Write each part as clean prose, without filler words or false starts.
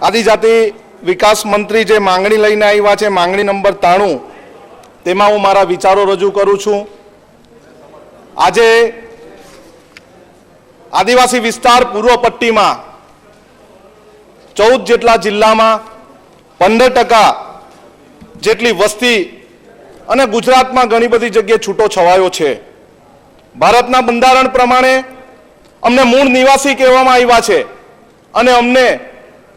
આદિજાતિ વિકાસ મંત્રી જે માંગણી લઈને આવ્યા છે, માંગણી નંબર 93, તેમાં હું મારા વિચારો રજૂ કરું છું। આજે આદિવાસી વિસ્તાર પૂર્વ પટ્ટીમાં 14 જેટલા જિલ્લામાં 15% જેટલી વસ્તી અને ગુજરાતમાં ઘણી બધી જગ્યાએ છૂટો છવાયો છે। ભારતના બંધારણ પ્રમાણે અમને મૂળ નિવાસી કહેવામાં આવ્યા છે અને અમને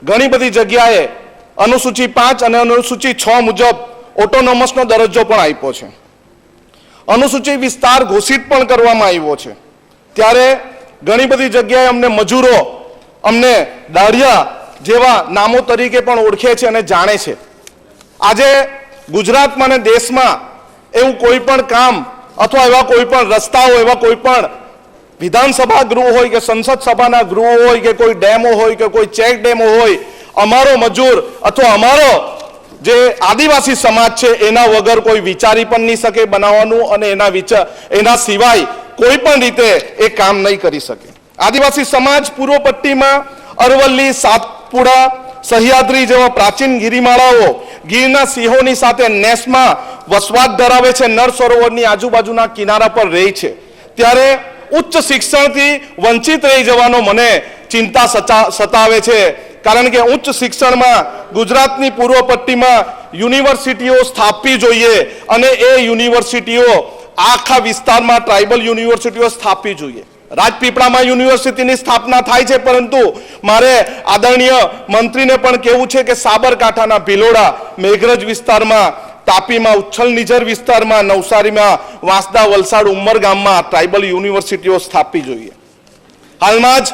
ઘણી બધી જગ્યાએ અનુસૂચિ 5 અને અનુસૂચિ 6 મુજબ ઓટોનોમસનો દરજ્જો પણ આપ્યો છે। અનુસૂચિ વિસ્તાર ઘોષિત પણ કરવામાં આવ્યો છે। ત્યારે ઘણી બધી જગ્યાએ અમને મજૂરો, અમને દાળિયા જેવા નામો તરીકે પણ ઓળખે છે અને જાણે છે। આજે ગુજરાતમાં અને દેશમાં એવું કોઈ પણ કામ અથવા એવા કોઈ પણ રસ્તાઓ, એવા કોઈ પણ વિધાનસભા ગૃહ હોય કે સંસદ સભાના ગૃહો હોય કે કોઈ ડેમો હોય કે કોઈ ચેક ડેમો હોય, અમારો મજૂર અથવા અમારો જે આદિવાસી સમાજ છે એના વગર કોઈ વિચારી પણ નહીં શકે બનાવવાનું અને એના સિવાય કોઈ પણ રીતે એ કામ નહીં કરી શકે। આદિવાસી સમાજ પૂર્વ પટ્ટીમાં અરવલ્લી, સાતપુડા, સહ્યાદ્રી જેવા પ્રાચીન ગિરિમાળાઓ, ગીરના સિંહોની સાથે નેસમાં વસવાટ ધરાવે છે, નળ સરોવરની આજુબાજુના કિનારા પર રહે છે। ત્યારે ઉચ્ચ શિક્ષણથી વંચિત રહી જવાનો મને ચિંતા સતાવે છે, કારણ કે ઉચ્ચ શિક્ષણમાં ગુજરાતની પૂર્વ પટ્ટીમાં યુનિવર્સિટીઓ સ્થાપવી જોઈએ અને એ યુનિવર્સિટીઓ આખા વિસ્તારમાં ટ્રાઇબલ યુનિવર્સિટીઓ સ્થાપવી જોઈએ। રાજપીપળામાં યુનિવર્સિટીની સ્થાપના થાય છે, પરંતુ મારે આદરણીય મંત્રીને પણ કહેવું છે કે સાબરકાંઠાના ભિલોડા, મેઘરજ વિસ્તારમાં, તાપીમાં, ઉચ્છલ નિઝર વિસ્તારમાં, નવસારીમાં, વાંસદા, વલસાડ, ઉમરગામમાં ટ્રાઇબલ યુનિવર્સિટીઓ સ્થાપવી જોઈએ। હાલમાં જ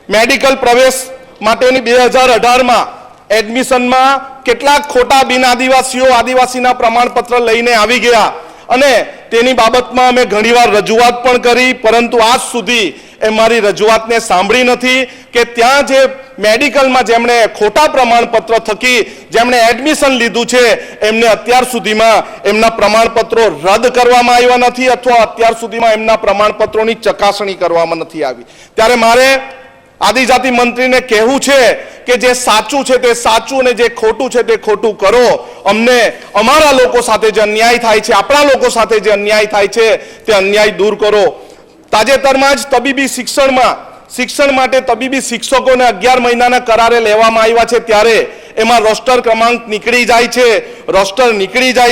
મેડિકલ પ્રવેશ માટેની 2018માં એડમિશનમાં કેટલાક ખોટા બિન આદિવાસીઓ આદિવાસીના પ્રમાણપત્ર લઈને આવી ગયા અને તેની બાબતમાં અમે ઘણીવાર રજૂઆત પણ કરી, પરંતુ આજ સુધી એ મારી રજૂઆતને સાંભળી નથી કે ત્યાં જે મેડિકલમાં જેમણે ખોટા પ્રમાણપત્ર થકી જેમણે એડમિશન લીધું છે એમને અત્યાર સુધીમાં એમના પ્રમાણપત્રો રદ કરવામાં આવ્યા નથી અથવા અત્યાર સુધીમાં એમના પ્રમાણપત્રોની ચકાસણી કરવામાં નથી આવી। ત્યારે મારે આદિજાતિ મંત્રીને કહેવું છે કે જે સાચું છે તે સાચું અને જે ખોટું છે તે ખોટું કરો। અમને અમારા લોકો સાથે જે અન્યાય થાય છે, આપણા લોકો સાથે જે અન્યાય થાય છે તે અન્યાય દૂર કરો। તાજેતરમાં જ તબીબી શિક્ષણ માટે તબીબી શિક્ષકોને 11 મહિનાના કરારે લેવામાં આવ્યા છે, ત્યારે એમાં રોસ્ટર ક્રમાંક નીકળી જાય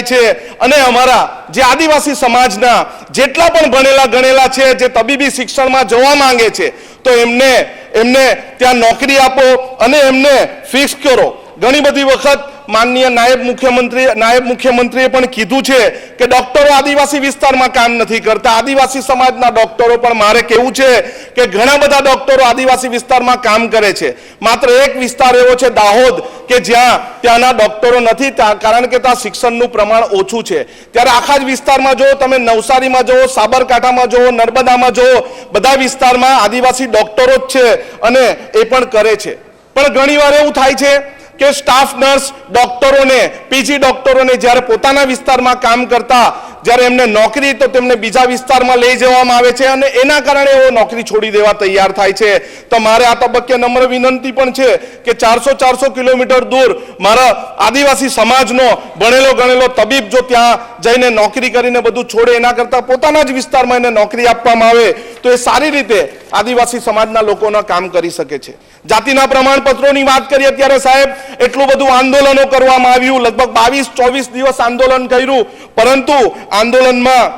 છે અને અમારા જે આદિવાસી સમાજના જેટલા પણ ભણેલા ગણેલા છે, જે તબીબી શિક્ષણમાં જવા માંગે છે, તો એમને ત્યાં નોકરી આપો અને એમને ફિક્સ કરો। ઘણી બધી વખત માનનીય નાયબ મુખ્યમંત્રીએ પણ કીધું છે કે ડોક્ટરો આદિવાસી વિસ્તારમાં કામ નથી કરતા। આદિવાસી સમાજના ડોક્ટરો પણ મારે કહેવું છે કે ઘણા બધા ડોક્ટરો આદિવાસી વિસ્તારમાં કામ કરે છે। માત્ર એક વિસ્તાર એવો છે દાહોદ કે જ્યાં ત્યાંના ડોક્ટરો નથી, કારણ કે ત્યાં શિક્ષણનું પ્રમાણ ઓછું છે। ત્યારે આખા જ વિસ્તારમાં જો તમે નવસારીમાં જુઓ, સાબરકાંઠામાં જુઓ, નર્મદામાં જુઓ, બધા વિસ્તારમાં આદિવાસી ડોક્ટરો જ છે અને એ પણ કરે છે। પણ ઘણીવાર એવું થાય છે કે સ્ટાફ નર્સ ડોક્ટરોને, પીજી ડોક્ટરોને જ્યારે પોતાના વિસ્તારમાં કામ કરતા જ્યારે એમને નોકરી તો તેમને બીજા વિસ્તારમાં લઈ જવામાં આવે છે અને એના કારણે એઓ નોકરી છોડી દેવા તૈયાર થાય છે। તો મારે આ તબક્કે નમ્ર વિનંતી પણ છે કે 400 કિલોમીટર દૂર મારા આદિવાસી સમાજનો ભણેલો ગણેલો તબીબ જો ત્યાં જઈને નોકરી કરીને બધું છોડે એના કરતાં પોતાના જ વિસ્તારમાં એને નોકરી આપવામાં આવે તો એ સારી રીતે આદિવાસી સમાજના લોકોના કામ કરી શકે છે। જાતિના પ્રમાણપત્રોની વાત કરીએ ત્યારે સાહેબ એટલું બધું આંદોલનો કરવામાં આવ્યું, લગભગ 22-24 દિવસ આંદોલન કર્યું, પરંતુ આંદોલનમાં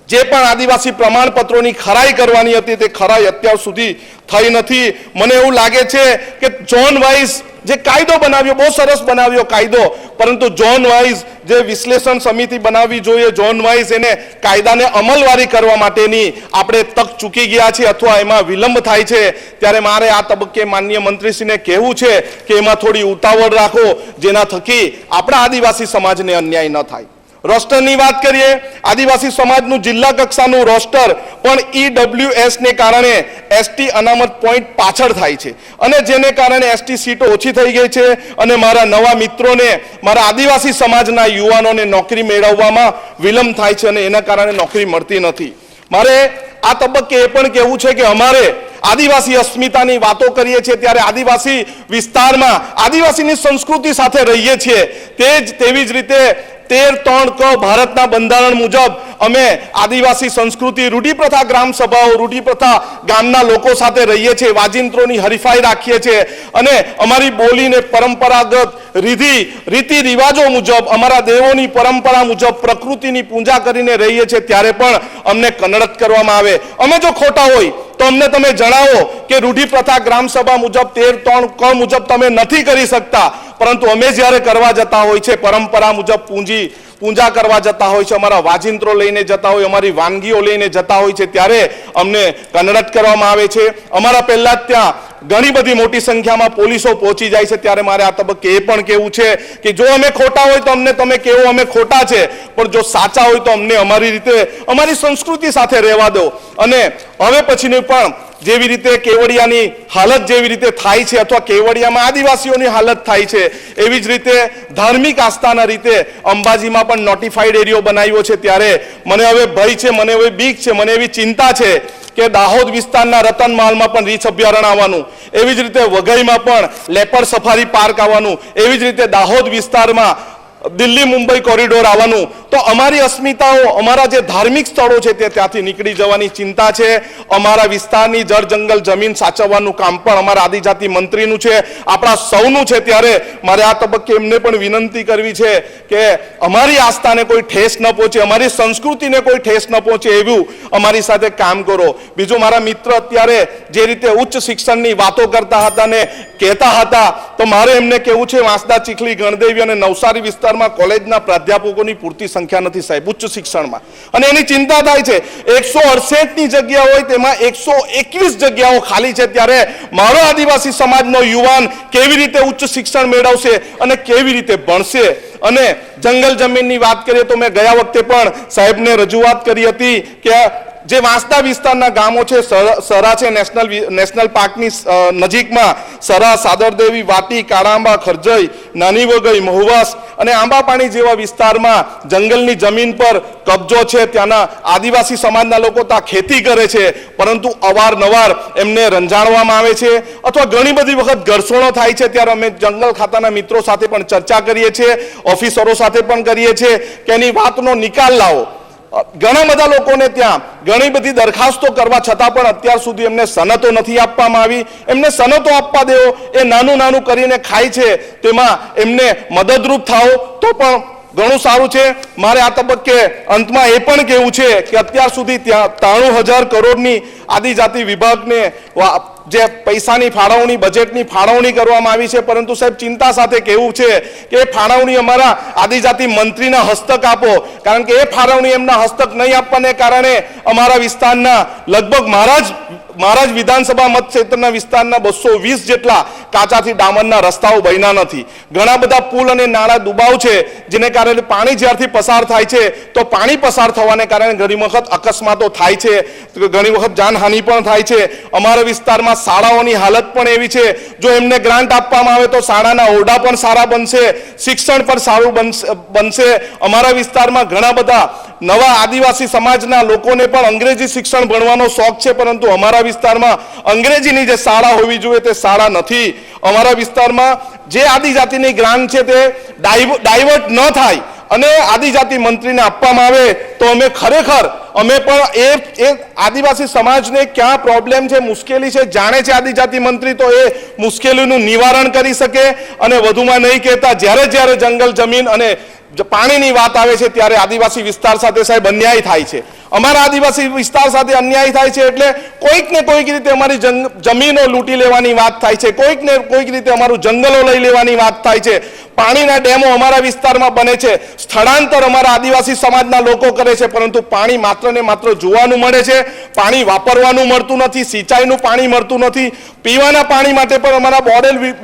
જે પણ આદિવાસી પ્રમાણપત્રોની ખરાઈ કરવાની હતી તે ખરાઈ અત્યાર સુધી થઈ નથી। મને એવું લાગે છે કે ઝોન વાઇઝ જે કાયદો બનાવ્યો, બહુ સરસ બનાવ્યો કાયદો, પરંતુ ઝોન વાઇઝ જે વિશ્લેષણ સમિતિ બનાવવી જોઈએ, ઝોન વાઇઝ એને કાયદાને અમલવારી કરવા માટેની આપણે તક ચૂકી ગયા છે અથવા એમાં વિલંબ થાય છે। ત્યારે મારે આ તબક્કે માનનીય મંત્રીશ્રીને કહેવું છે કે એમાં થોડી ઉતાવળ રાખો, જેના થકી આપણા આદિવાસી સમાજને અન્યાય ન થાય। રોસ્ટરની વાત કરીએ, આદિવાસી સમાજનું જિલ્લા કક્ષાનું રોસ્ટર પણ EWS ને કારણે એસટી અનામત પોઈન્ટ પાછળ થાય છે અને જેને કારણે એસટી સીટો ઓછી થઈ ગઈ છે અને મારા નવા મિત્રોને, મારા આદિવાસી સમાજના યુવાનોને નોકરી મેળવવામાં વિલંબ થાય છે અને એના કારણે નોકરી મળતી નથી। મારે આ તબક્કે એ પણ કહેવું છે કે અમારે આદિવાસી અસ્મિતાની વાતો કરીએ છીએ ત્યારે આદિવાસી વિસ્તારમાં આદિવાસીની સંસ્કૃતિ સાથે રહીએ છીએ તેવી જ રીતે 13(3) ક ભારતના બંધારણ મુજબ અમે આદિવાસી સંસ્કૃતિ રૂઢિપ્રથા ગ્રામ સભાઓ રૂઢિપ્રથા ગામના લોકો સાથે રહીએ છીએ, વાજિંત્રોની હરીફાઈ રાખીએ છીએ અને અમારી બોલીને પરંપરાગત રીતિ રિવાજો મુજબ અમારા દેવોની પરંપરા મુજબ પ્રકૃતિની પૂજા કરીને રહીએ છીએ ત્યારે પણ અમને કનડત કરવામાં આવે. અમે જો ખોટા હોય તો અમને તમે જણાવો કે રૂઢિપ્રથા ગ્રામ સભા મુજબ 13(3) ક મુજબ તમે નથી કરી શકતા, પરંતુ અમે જ્યારે કરવા જતા હોય છે પરંપરા મુજબ પૂજા કરવા જતા હોય છે, અમારા વાજિંત્રો લઈને જતા હોય, અમારી વાનગીઓ લઈને જતા હોય છે ત્યારે અમને કનડત કરવામાં આવે છે. અમારા પહેલા જ ત્યાં ઘણી બધી મોટી સંખ્યામાં પોલીસો પહોંચી જાય છે ત્યારે મારે આ તબક્કે એ પણ કહેવું છે કે જો અમે ખોટા હોય તો અમને તમે કહેવો અમે ખોટા છે, પણ જો સાચા હોય તો અમને અમારી રીતે અમારી સંસ્કૃતિ સાથે રહેવા દો. અને હવે પછીની પણ જેવી રીતે કેવડિયાની હાલત જેવી રીતે થાય છે અથવા કેવડિયામાં આદિવાસીઓની હાલત થાય છે એવી જ રીતે ધાર્મિક આસ્થાના રીતે અંબાજીમાં પણ નોટિફાઈડ એરિયો બનાવ્યો છે ત્યારે મને હવે ભય છે, મને હવે બીક છે, મને એવી ચિંતા છે કે દાહોદ વિસ્તારના રતનમાલમાં પણ રીંછ અભયારણ્ય આવવાનું, એવી જ રીતે વઘઈમાં પણ લેપર્ડ સફારી પાર્ક આવવાનું, એવી જ રીતે દાહોદ વિસ્તારમાં દિલ્હી મુંબઈ કોરિડોર આવવાનું. તો અમારી અસ્મિતાઓ અમારા જે ધાર્મિક સ્થળો છે તે ત્યાંથી નીકળી જવાની ચિંતા છે. અમારા વિસ્તારની જળ જંગલ જમીન સાચવવાનું કામ પણ અમારા આદિજાતિ મંત્રીનું છે, આપણા સૌનું છે. ત્યારે મારે આ તબક્કે એમને પણ વિનંતી કરવી છે કે અમારી આસ્થાને કોઈ ઠેસ ન પહોંચે, અમારી સંસ્કૃતિને કોઈ ઠેસ ન પહોંચે એવું અમારી સાથે કામ કરો. બીજું, મારા મિત્ર અત્યારે જે રીતે ઉચ્ચ શિક્ષણની વાતો કરતા હતા ને કહેતા હતા તો મારે એમને કહેવું છે વાંસદા, ચીખલી, ગણદેવી અને નવસારી વિસ્તારમાં કોલેજના પ્રાધ્યાપકોની પૂરતી સંખ્યા નથી સાહેબ ઉચ્ચ શિક્ષણમાં, અને એની ચિંતા થાય છે. 168 ની જગ્યા હોય તેમાં 121 જગ્યાઓ ખાલી છે ત્યારે મારો આદિવાસી સમાજનો યુવાન કેવી રીતે ઉચ્ચ શિક્ષણ મેળવશે અને કેવી રીતે ભણશે. અને જંગલ જમીનની વાત કરીએ તો મેં ગયા વખતે પણ સાહેબને રજૂઆત કરી હતી કે જે વાંસદા વિસ્તારના ગામો છે, સરા છે નેશનલ પાર્કની નજીકમાં, સરા, સાદરદેવી, વાટી, કાળાંબા, ખરજઈ, નાની વગઈ, મહુવાસ અને આંબાપાણી જેવા વિસ્તારમાં જંગલની જમીન પર કબજો છે. ત્યાંના આદિવાસી સમાજના લોકો ત્યાં ખેતી કરે છે, પરંતુ અવારનવાર એમને રંજાડવામાં આવે છે અથવા ઘણી બધી વખત ઘર્ષણો થાય છે. ત્યારે અમે જંગલ ખાતાના મિત્રો સાથે પણ ચર્ચા કરીએ છીએ, ઓફિસરો સાથે પણ કરીએ છીએ કે એની વાતનો નિકાલ લાવો. ઘણા બધા લોકોને ત્યાં ઘણી બધી દરખાસ્તો કરવા છતાં પણ અત્યાર સુધી એમને સનતો નથી આપવામાં આવી. એમને સનતો આપવા દેવો, એ નાનું કરીને ખાય છે, તેમાં એમને મદદરૂપ થાઓ તો પણ ઘણું સારું છે. મારે આ તબક્કે અંતમાં એ પણ કહેવું છે કે અત્યાર સુધી ત્યાં 93,000 કરોડની આદિજાતિ વિભાગને જે પૈસાની ફાળવણી, બજેટની ફાળવણી કરવામાં આવી છે, પરંતુ સાહેબ ચિંતા સાથે કહેવું છે કે એ ફાળવણી અમારા આદિજાતિ મંત્રીના હસ્તક આપો, કારણ કે એ ફાળવણી એમના હસ્તક નહીં આપવાને કારણે અમારા વિસ્તારના લગભગ મારા જ વિધાનસભા મતક્ષેત્રના વિસ્તારના 220 જેટલા કાચાથી ડામરના રસ્તાઓ બન્યા નથી. ઘણા બધા પુલ અને નાળા દુબાવ છે, જેને કારણે પાણી જ્યારથી પસાર થાય છે તો પાણી પસાર થવાને કારણે ઘણી વખત અકસ્માતો થાય છે, ઘણી વખત જાનહાનિ પણ થાય છે. અમારા વિસ્તારમાં શાળાઓની હાલત પણ એવી છે, જો એમને ગ્રાન્ટ આપવામાં આવે તો શાળાના ઓરડા પણ સારા બનશે, શિક્ષણ પણ સારું બનશે. અમારા વિસ્તારમાં ઘણા બધા નવા આદિવાસી સમાજના લોકોને પણ અંગ્રેજી શિક્ષણ ભણવાનો શોખ છે, પરંતુ અમારા વિસ્તારમાં અંગ્રેજીની જે શાળા હોવી જોઈએ તે શાળા નથી. અમારા વિસ્તારમાં જે આદિજાતિની ગ્રાન્ટ છે તે ડાયવર્ટ ન થાય અને આદિજાતિ મંત્રીને આપવામાં આવે તો અમે ખરેખર અમે પણ એ આદિવાસી સમાજને ક્યાં પ્રોબ્લેમ છે, મુશ્કેલી છે, જાણે છે આદિજાતિ મંત્રી, તો એ મુશ્કેલીનું નિવારણ કરી શકે. અને વધુમાં નહીં કહેતા, જ્યારે જંગલ જમીન અને પાણીની વાત આવે છે ત્યારે આદિવાસી વિસ્તાર સાથે સાહેબ અન્યાય થાય છે. અમારા આદિવાસી વિસ્તાર સાથે અન્યાય થાય છે એટલે કોઈક ને કોઈક રીતે અમારી જમીનો લૂંટી લેવાની વાત થાય છે, કોઈક ને કોઈક રીતે અમારું જંગલો લઈ લેવાની વાત થાય છે. પાણીના ડેમો અમારા વિસ્તારમાં બને છે, સ્થળાંતર અમારા આદિવાસી સમાજના લોકો કરે છે, પરંતુ પાણી માત્ર ને માત્ર જોવાનું મળે છે, પાણી વાપરવાનું મળતું નથી, સિંચાઈનું પાણી મળતું નથી. પીવાના પાણી માટે પણ અમારા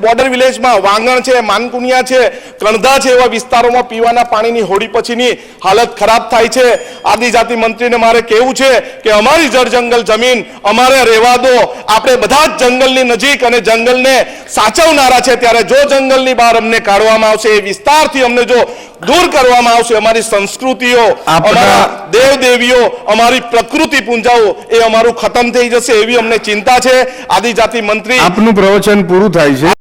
બોર્ડર વિલેજમાં વાંગણ છે, માનકુનિયા છે, કણધા છે એવા વિસ્તારોમાં પીવાના પાણીની હોડી પછીની હાલત ખરાબ થાય છે. આદિજાતિ મંત્રીને મારે કહેવું છે કે અમારી જળ જંગલ જમીન અમારે રહેવા દો. આપણે બધા જ જંગલની નજીક અને જંગલને સાચવનારા છે, ત્યારે જો જંગલની બહાર અમને કાઢવામાં આવશે, એ વિસ્તારથી અમને જો દૂર કરવામાં આવશે. અમારી સંસ્કૃતિઓ, અમારા દેવ દેવીઓ, અમારી પ્રકૃતિ પૂંજાઓ એ અમારું ખતમ થઈ જશે એવી અમને ચિંતા છે. આદિજાતિ મંત્રી, આપનું પ્રવચન પૂરું થાય છે.